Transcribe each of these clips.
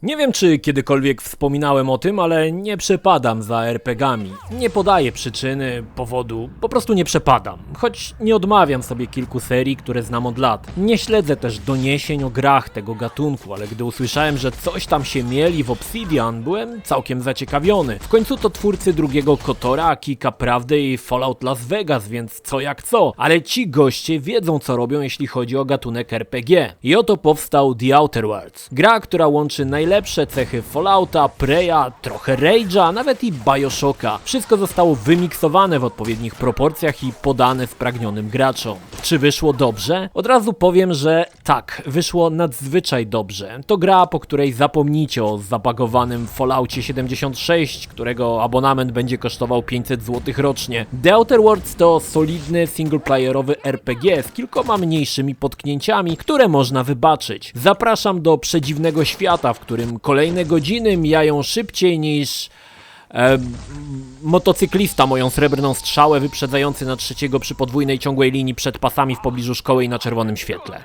Nie wiem, czy kiedykolwiek wspominałem o tym, ale nie przepadam za RPGami. Nie podaję przyczyny, powodu, po prostu nie przepadam. Choć nie odmawiam sobie kilku serii, które znam od lat. Nie śledzę też doniesień o grach tego gatunku, ale gdy usłyszałem, że coś tam się mieli w Obsidian, byłem całkiem zaciekawiony. W końcu to twórcy drugiego KOTORa, Kika Prawdy i Fallout Las Vegas, więc co jak co. Ale ci goście wiedzą, co robią, jeśli chodzi o gatunek RPG. I oto powstał The Outer Worlds. Gra, która łączy najlepsze cechy Fallouta, Preya, trochę Rage'a, nawet i Bioshocka. Wszystko zostało wymiksowane w odpowiednich proporcjach i podane spragnionym graczom. Czy wyszło dobrze? Od razu powiem, że tak, wyszło nadzwyczaj dobrze. To gra, po której zapomnicie o zabagowanym Falloutie 76, którego abonament będzie kosztował 500 zł rocznie. The Outer Worlds to solidny singleplayerowy RPG z kilkoma mniejszymi potknięciami, które można wybaczyć. Zapraszam do przedziwnego świata, w którym kolejne godziny mijają szybciej niż... motocyklista moją srebrną strzałę wyprzedzający na trzeciego przy podwójnej ciągłej linii przed pasami w pobliżu szkoły i na czerwonym świetle.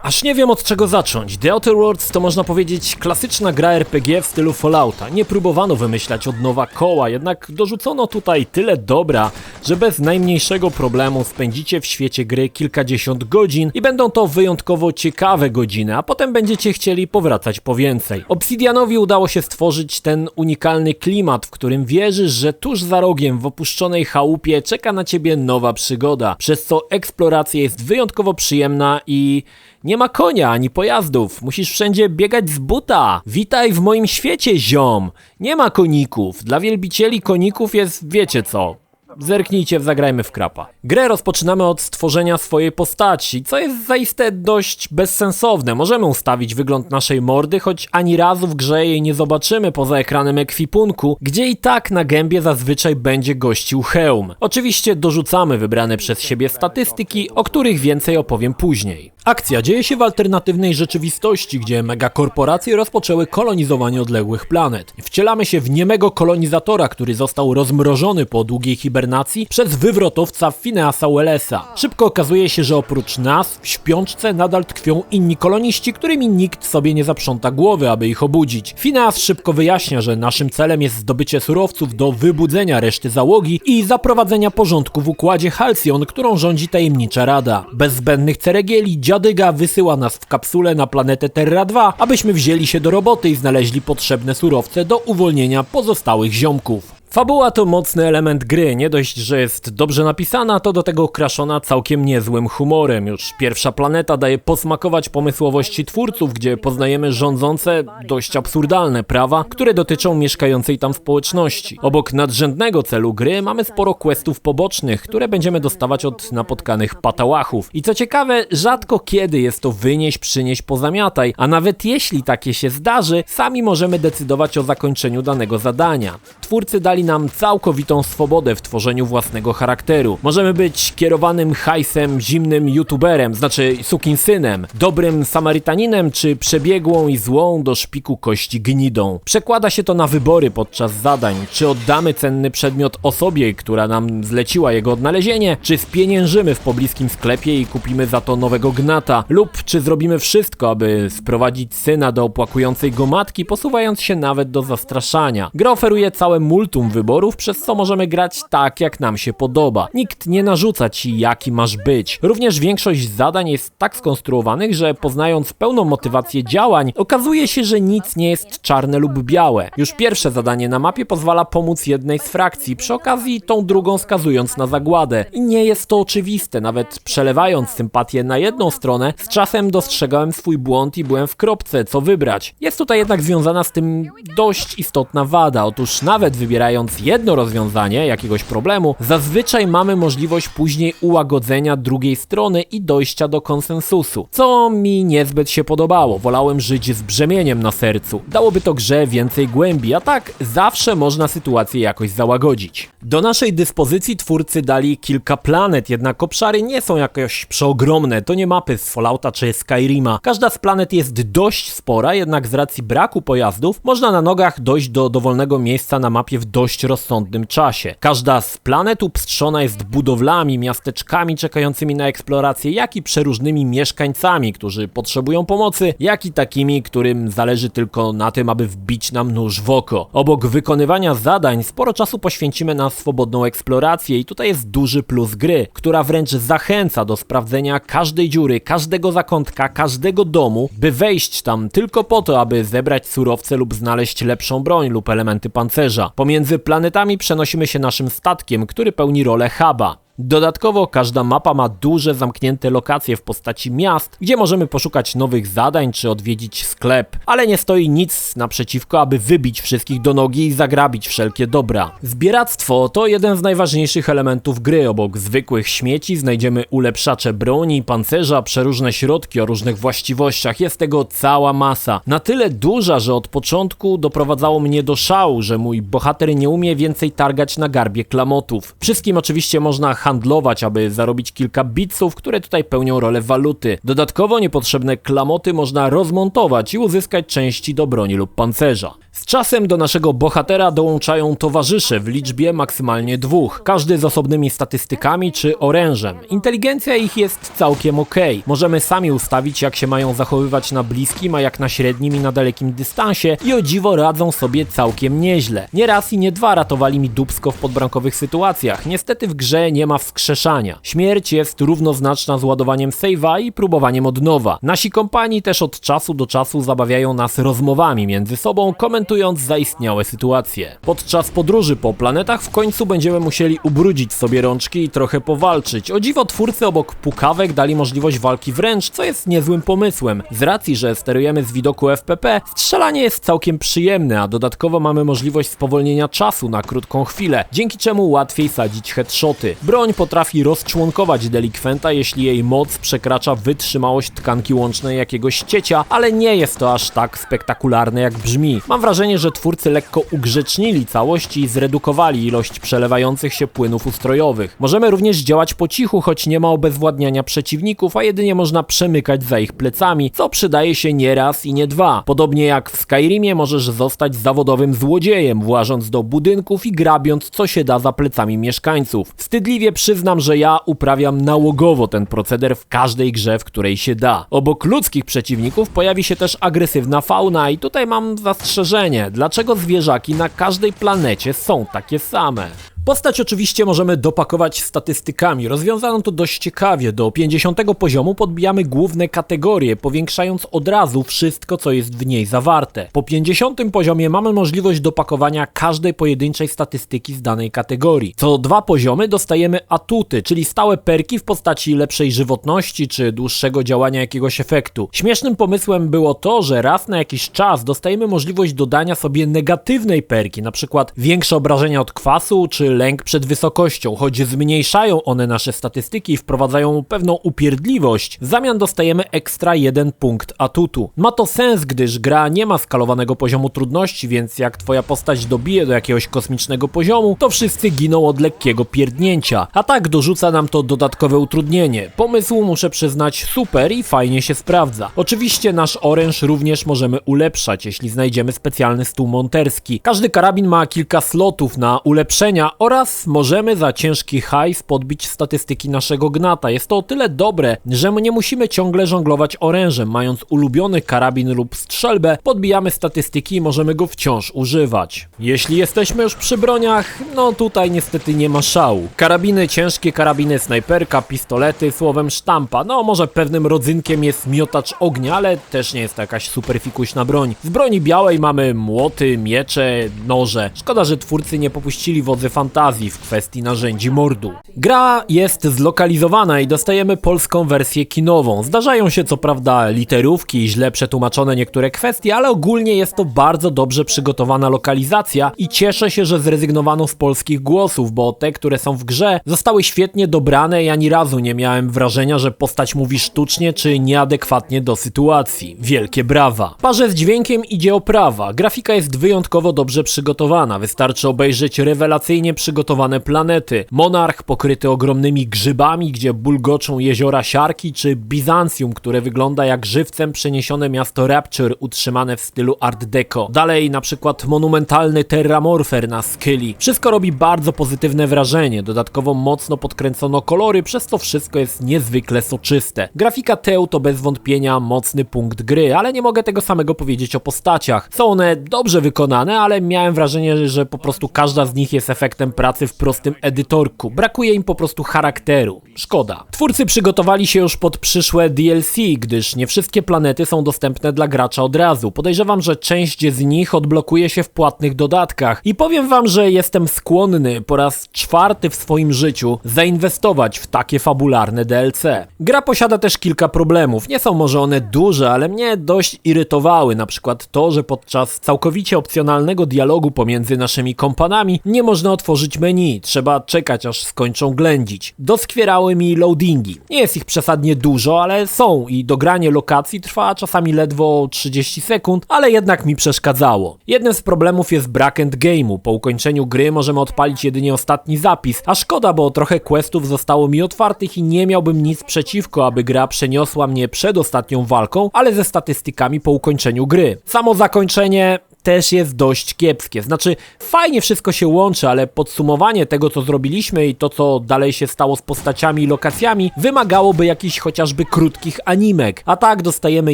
Aż nie wiem od czego zacząć. The Outer Worlds to można powiedzieć klasyczna gra RPG w stylu Fallouta. Nie próbowano wymyślać od nowa koła, jednak dorzucono tutaj tyle dobra, że bez najmniejszego problemu spędzicie w świecie gry kilkadziesiąt godzin i będą to wyjątkowo ciekawe godziny, a potem będziecie chcieli powracać po więcej. Obsidianowi udało się stworzyć ten unikalny klimat, w którym wierzysz, że tuż za rogiem w opuszczonej chałupie czeka na ciebie nowa przygoda, przez co eksploracja jest wyjątkowo przyjemna i nie ma konia ani pojazdów, musisz wszędzie biegać z buta. Witaj w moim świecie, ziom! Nie ma koników, dla wielbicieli koników jest wiecie co. Zerknijcie w Zagrajmy w Krapa. Grę rozpoczynamy od stworzenia swojej postaci, co jest zaiste dość bezsensowne. Możemy ustawić wygląd naszej mordy, choć ani razu w grze jej nie zobaczymy poza ekranem ekwipunku, gdzie i tak na gębie zazwyczaj będzie gościł hełm. Oczywiście dorzucamy wybrane przez siebie statystyki, o których więcej opowiem później. Akcja dzieje się w alternatywnej rzeczywistości, gdzie megakorporacje rozpoczęły kolonizowanie odległych planet. Wcielamy się w niemego kolonizatora, który został rozmrożony po długiej hibernacji przez wywrotowca Phineasa Wellesa. Szybko okazuje się, że oprócz nas w śpiączce nadal tkwią inni koloniści, którymi nikt sobie nie zaprząta głowy, aby ich obudzić. Phineas szybko wyjaśnia, że naszym celem jest zdobycie surowców do wybudzenia reszty załogi i zaprowadzenia porządku w układzie Halcyon, którą rządzi tajemnicza rada. Bez zbędnych ceregieli Dziadyga wysyła nas w kapsule na planetę Terra 2, abyśmy wzięli się do roboty i znaleźli potrzebne surowce do uwolnienia pozostałych ziomków. Fabuła to mocny element gry, nie dość, że jest dobrze napisana, to do tego okraszona całkiem niezłym humorem. Już pierwsza planeta daje posmakować pomysłowości twórców, gdzie poznajemy rządzące, dość absurdalne prawa, które dotyczą mieszkającej tam społeczności. Obok nadrzędnego celu gry mamy sporo questów pobocznych, które będziemy dostawać od napotkanych patałachów. I co ciekawe, rzadko kiedy jest to wynieś, przynieś, pozamiataj, a nawet jeśli takie się zdarzy, sami możemy decydować o zakończeniu danego zadania. Twórcy dali nam całkowitą swobodę w tworzeniu własnego charakteru. Możemy być kierowanym hajsem, zimnym youtuberem, znaczy sukinsynem, dobrym Samarytaninem czy przebiegłą i złą do szpiku kości gnidą. Przekłada się to na wybory podczas zadań, czy oddamy cenny przedmiot osobie, która nam zleciła jego odnalezienie, czy spieniężymy w pobliskim sklepie i kupimy za to nowego gnata, lub czy zrobimy wszystko, aby sprowadzić syna do opłakującej go matki, posuwając się nawet do zastraszania. Gra oferuje całe multum wyborów, przez co możemy grać tak, jak nam się podoba. Nikt nie narzuca ci, jaki masz być. Również większość zadań jest tak skonstruowanych, że poznając pełną motywację działań, okazuje się, że nic nie jest czarne lub białe. Już pierwsze zadanie na mapie pozwala pomóc jednej z frakcji, przy okazji tą drugą skazując na zagładę. I nie jest to oczywiste, nawet przelewając sympatię na jedną stronę, z czasem dostrzegałem swój błąd i byłem w kropce, co wybrać. Jest tutaj jednak związana z tym dość istotna wada. Otóż nawet wybierając jedno rozwiązanie jakiegoś problemu, zazwyczaj mamy możliwość później ułagodzenia drugiej strony i dojścia do konsensusu, co mi niezbyt się podobało. Wolałem żyć z brzemieniem na sercu. Dałoby to grze więcej głębi, a tak zawsze można sytuację jakoś załagodzić. Do naszej dyspozycji twórcy dali kilka planet, jednak obszary nie są jakoś przeogromne, to nie mapy z Fallouta czy Skyrima. Każda z planet jest dość spora, jednak z racji braku pojazdów można na nogach dojść do dowolnego miejsca na mapie w dość rozsądnym czasie. Każda z planet upstrzona jest budowlami, miasteczkami czekającymi na eksplorację, jak i przeróżnymi mieszkańcami, którzy potrzebują pomocy, jak i takimi, którym zależy tylko na tym, aby wbić nam nóż w oko. Obok wykonywania zadań sporo czasu poświęcimy na swobodną eksplorację i tutaj jest duży plus gry, która wręcz zachęca do sprawdzenia każdej dziury, każdego zakątka, każdego domu, by wejść tam tylko po to, aby zebrać surowce lub znaleźć lepszą broń lub elementy pancerza. Pomiędzy planetami przenosimy się naszym statkiem, który pełni rolę huba. Dodatkowo każda mapa ma duże zamknięte lokacje w postaci miast, gdzie możemy poszukać nowych zadań czy odwiedzić sklep, ale nie stoi nic naprzeciwko, aby wybić wszystkich do nogi i zagrabić wszelkie dobra. Zbieractwo to jeden z najważniejszych elementów gry. Obok zwykłych śmieci znajdziemy ulepszacze broni, pancerza, przeróżne środki o różnych właściwościach. Jest tego cała masa. Na tyle duża, że od początku doprowadzało mnie do szału, że mój bohater nie umie więcej targać na garbie klamotów. Wszystkim oczywiście można handlować, aby zarobić kilka bitsów, które tutaj pełnią rolę waluty. Dodatkowo niepotrzebne klamoty można rozmontować i uzyskać części do broni lub pancerza. Z czasem do naszego bohatera dołączają towarzysze w liczbie maksymalnie 2, każdy z osobnymi statystykami czy orężem. Inteligencja ich jest całkiem okej. Możemy sami ustawić, jak się mają zachowywać na bliskim, a jak na średnim i na dalekim dystansie i o dziwo radzą sobie całkiem nieźle. Nie raz i nie dwa ratowali mi dupsko w podbramkowych sytuacjach. Niestety w grze nie ma wskrzeszania. Śmierć jest równoznaczna z ładowaniem save'a i próbowaniem od nowa. Nasi kompani też od czasu do czasu zabawiają nas rozmowami między sobą, komentując zaistniałe sytuacje. Podczas podróży po planetach w końcu będziemy musieli ubrudzić sobie rączki i trochę powalczyć. O dziwo twórcy obok pukawek dali możliwość walki wręcz, co jest niezłym pomysłem. Z racji, że sterujemy z widoku FPP, strzelanie jest całkiem przyjemne, a dodatkowo mamy możliwość spowolnienia czasu na krótką chwilę, dzięki czemu łatwiej sadzić headshoty. Broń potrafi rozczłonkować delikwenta, jeśli jej moc przekracza wytrzymałość tkanki łącznej jakiegoś ciecia, ale nie jest to aż tak spektakularne jak brzmi. Mam wrażenie, że twórcy lekko ugrzecznili całość i zredukowali ilość przelewających się płynów ustrojowych. Możemy również działać po cichu, choć nie ma obezwładniania przeciwników, a jedynie można przemykać za ich plecami, co przydaje się nie raz i nie dwa. Podobnie jak w Skyrimie możesz zostać zawodowym złodziejem, włażąc do budynków i grabiąc co się da za plecami mieszkańców. Wstydliwie przyznam, że ja uprawiam nałogowo ten proceder w każdej grze, w której się da. Obok ludzkich przeciwników pojawi się też agresywna fauna i tutaj mam zastrzeżenie. Dlaczego zwierzaki na każdej planecie są takie same? Postać oczywiście możemy dopakować statystykami. Rozwiązano to dość ciekawie. Do 50 poziomu podbijamy główne kategorie, powiększając od razu wszystko, co jest w niej zawarte. Po 50 poziomie mamy możliwość dopakowania każdej pojedynczej statystyki z danej kategorii. Co 2 poziomy dostajemy atuty, czyli stałe perki w postaci lepszej żywotności czy dłuższego działania jakiegoś efektu. Śmiesznym pomysłem było to, że raz na jakiś czas dostajemy możliwość dodania sobie negatywnej perki, na przykład większe obrażenia od kwasu czy lęk przed wysokością. Choć zmniejszają one nasze statystyki i wprowadzają pewną upierdliwość, w zamian dostajemy ekstra 1 punkt atutu. Ma to sens, gdyż gra nie ma skalowanego poziomu trudności, więc jak twoja postać dobije do jakiegoś kosmicznego poziomu, to wszyscy giną od lekkiego pierdnięcia. A tak dorzuca nam to dodatkowe utrudnienie. Pomysł, muszę przyznać, super i fajnie się sprawdza. Oczywiście nasz oręż również możemy ulepszać, jeśli znajdziemy specjalny stół monterski. Każdy karabin ma kilka slotów na ulepszenia oraz możemy za ciężki hajs podbić statystyki naszego gnata. Jest to o tyle dobre, że nie musimy ciągle żonglować orężem. Mając ulubiony karabin lub strzelbę, podbijamy statystyki i możemy go wciąż używać. Jeśli jesteśmy już przy broniach, no tutaj niestety nie ma szału. Karabiny ciężkie, karabiny snajperka, pistolety, słowem sztampa. No może pewnym rodzynkiem jest miotacz ognia, ale też nie jest to jakaś super fikuśna broń. Z broni białej mamy młoty, miecze, noże. Szkoda, że twórcy nie popuścili wodzy fantazji w kwestii narzędzi mordu. Gra jest zlokalizowana i dostajemy polską wersję kinową. Zdarzają się co prawda literówki i źle przetłumaczone niektóre kwestie, ale ogólnie jest to bardzo dobrze przygotowana lokalizacja i cieszę się, że zrezygnowano z polskich głosów, bo te, które są w grze, zostały świetnie dobrane i ani razu nie miałem wrażenia, że postać mówi sztucznie czy nieadekwatnie do sytuacji. Wielkie brawa. W parze z dźwiękiem idzie oprawa. Grafika jest wyjątkowo dobrze przygotowana. Wystarczy obejrzeć rewelacyjnie przygotowane planety. Monarch pokryty ogromnymi grzybami, gdzie bulgoczą jeziora siarki, czy Bizancjum, które wygląda jak żywcem przeniesione miasto Rapture utrzymane w stylu Art Deco. Dalej na przykład monumentalny Terramorpher na Skyli. Wszystko robi bardzo pozytywne wrażenie, dodatkowo mocno podkręcono kolory, przez to wszystko jest niezwykle soczyste. Grafika TEU to bez wątpienia mocny punkt gry, ale nie mogę tego samego powiedzieć o postaciach. Są one dobrze wykonane, ale miałem wrażenie, że po prostu każda z nich jest efektem pracy w prostym edytorku. Brakuje im po prostu charakteru. Szkoda. Twórcy przygotowali się już pod przyszłe DLC, gdyż nie wszystkie planety są dostępne dla gracza od razu. Podejrzewam, że część z nich odblokuje się w płatnych dodatkach i powiem wam, że jestem skłonny po raz 4 w swoim życiu zainwestować w takie fabularne DLC. Gra posiada też kilka problemów. Nie są może one duże, ale mnie dość irytowały. Na przykład to, że podczas całkowicie opcjonalnego dialogu pomiędzy naszymi kompanami nie można otworzyć menu. Trzeba czekać, aż skończą ględzić. Doskwierały mi loadingi. Nie jest ich przesadnie dużo, ale są i dogranie lokacji trwa czasami ledwo 30 sekund, ale jednak mi przeszkadzało. Jednym z problemów jest brak endgame'u. Po ukończeniu gry możemy odpalić jedynie ostatni zapis, a szkoda, bo trochę questów zostało mi otwartych i nie miałbym nic przeciwko, aby gra przeniosła mnie przed ostatnią walką, ale ze statystykami po ukończeniu gry. Samo zakończenie też jest dość kiepskie. Znaczy, fajnie wszystko się łączy, ale podsumowanie tego, co zrobiliśmy i to, co dalej się stało z postaciami i lokacjami, wymagałoby jakichś chociażby krótkich animek. A tak dostajemy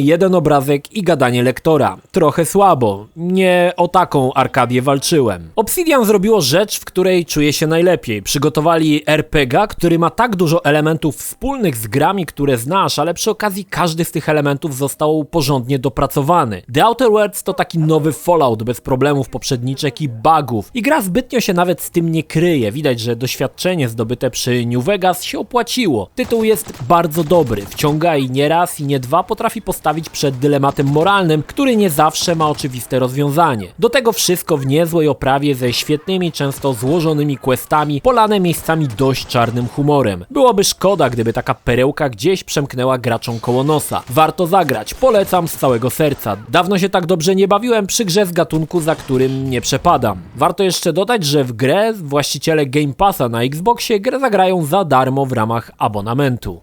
jeden obrazek i gadanie lektora. Trochę słabo. Nie o taką Arkadię walczyłem. Obsidian zrobiło rzecz, w której czuję się najlepiej. Przygotowali RPG, który ma tak dużo elementów wspólnych z grami, które znasz, ale przy okazji każdy z tych elementów został porządnie dopracowany. The Outer Worlds to taki nowy Fallout bez problemów poprzedniczek i bugów. I gra zbytnio się nawet z tym nie kryje. Widać, że doświadczenie zdobyte przy New Vegas się opłaciło. Tytuł jest bardzo dobry, wciąga i nie raz i nie dwa potrafi postawić przed dylematem moralnym, który nie zawsze ma oczywiste rozwiązanie. Do tego wszystko w niezłej oprawie ze świetnymi, często złożonymi questami, polane miejscami dość czarnym humorem. Byłoby szkoda, gdyby taka perełka gdzieś przemknęła graczom koło nosa. Warto zagrać, polecam z całego serca. Dawno się tak dobrze nie bawiłem przy grze z gatunku, za którym nie przepadam. Warto jeszcze dodać, że w grę właściciele Game Passa na Xboxie grę zagrają za darmo w ramach abonamentu.